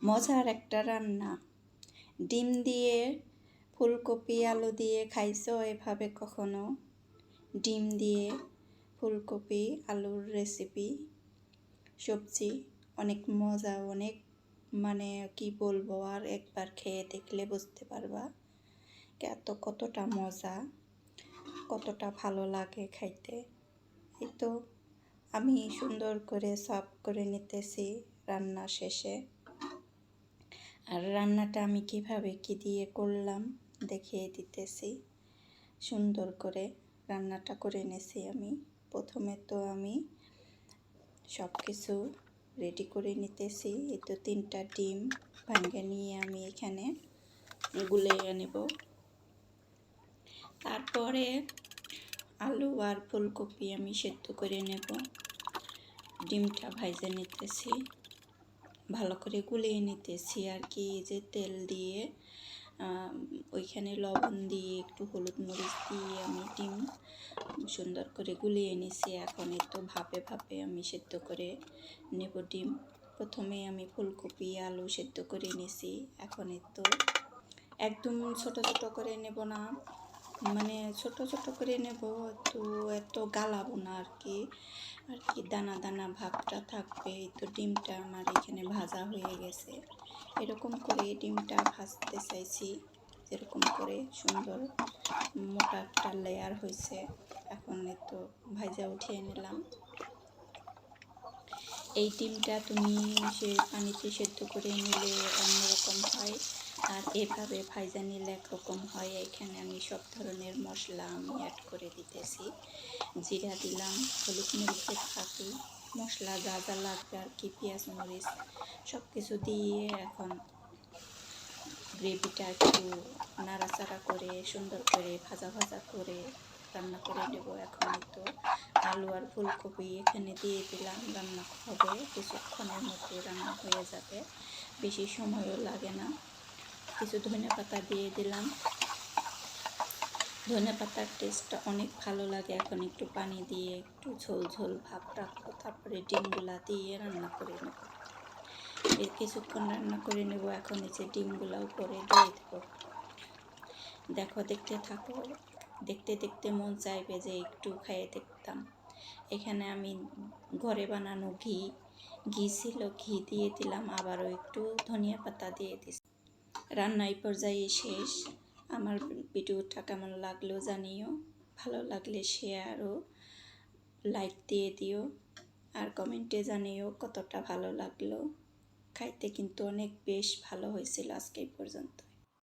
মজার একটা রান্না। ডিম দিয়ে ফুলকপি আলু দিয়ে খাইছো এভাবে কখনো? ডিম দিয়ে ফুলকপি আলুর রেসিপি, সবজি অনেক মজা, অনেক মানে কি বলবো, আর একবার খেয়ে দেখলে বুঝতে পারবা কতটা মজা, কতটা ভালো লাগে খাইতে। এই তো আমি সুন্দর করে সার্ভ করে নিতেছি রান্না শেষে। আর রান্নাটা আমি কিভাবে কি দিয়ে করলাম দেখিয়ে দিতেছি। সুন্দর করে রান্নাটা করে নিয়েছি আমি। প্রথমে তো আমি সব কিছু রেডি করে নিতেছি। এই তো 3টা ডিম ভাঙে নিয়ে আমি এখানে গুলিয়ে নেব। তারপরে আলু আর ফুলকপি আমি সেদ্ধ করে নেব। ডিমটা ভাইজে নিতেছি, ভালো করে গুলিয়ে নিতেছি আর কি, যে তেল দিয়ে ওইখানে লবণ দিয়ে একটু হলুদ মরিচ দিয়ে আমি ডিম সুন্দর করে গুলিয়ে নিছি। এখন একটু ভাপে ভাপে আমি সেদ্ধ করে নেব ডিম। প্রথমে আমি ফুলকপি আলু সেদ্ধ করে নিছি। এখন একটু একদম ছোট ছোট করে নেব না, মানে ছোট ছোট করে নেব, এত গালাবো না আর কি দানা দানা ভাবটা থাকবে। তো ডিমটা আমার এখানে ভাজা হয়ে গেছে। এরকম করে ডিমটা ভাজতে চাইছি, এরকম করে সুন্দর মোটা একটা লেয়ার হয়েছে। এখন তো ভাজা উঠিয়ে নিলাম। এই ডিমটা তুমি সে পানিতে সেদ্ধ করে নিলে অন্যরকম হয়, আর এভাবে ভাজা নিলে একরকম হয়। এখানে আমি সব ধরনের মশলা আমি অ্যাড করে দিতেছি। জিরা দিলাম, হলুদ মরিচের ফাঁকি, মশলা যা যা লাগবে আর কি, পেঁয়াজ মরিচ সব কিছু দিয়ে এখন গ্রেভিটা একটু নাড়াচাড়া করে সুন্দর করে ভাজা ভাজা করে রান্না করে নেব। এখন তো আলু আর ফুলকপি এখানে দিয়ে দিলাম, রান্না হবে কিছুক্ষণের মধ্যে রান্না হয়ে যাবে, বেশি সময়ও লাগে না। কিছু ধনেপাতা দিয়ে দিলাম, ধনেপাতার টেস্টটা অনেক ভালো লাগে। এখন একটু পানি দিয়ে একটু ঝোল ঝোল ভাব রাখবো, তারপরে ডিমগুলা দিয়ে রান্না করে নেব। কিছুক্ষণ রান্না করে নেব। এখন এই যে ডিমগুলা উপরে দিয়ে দেব। দেখো, দেখতে থাকো, দেখতে দেখতে মন চাইবে যে একটু খেয়ে দেখতাম। এখানে আমি ঘরে বানানো ঘি ছিল, ঘি দিয়ে দিলাম, আবারও একটু ধনিয়া পাতা দিয়ে দিছি। রান্না এই পর্যায়ে শেষ। আমার ভিডিওটা কেমন লাগলো জানিও, ভালো লাগলে শেয়ার ও লাইক দিয়ে দিও, আর কমেন্টে জানিও কতটা ভালো লাগলো। খাইতে কিন্তু অনেক বেশ ভালো হয়েছিল আজকে এই পর্যন্ত।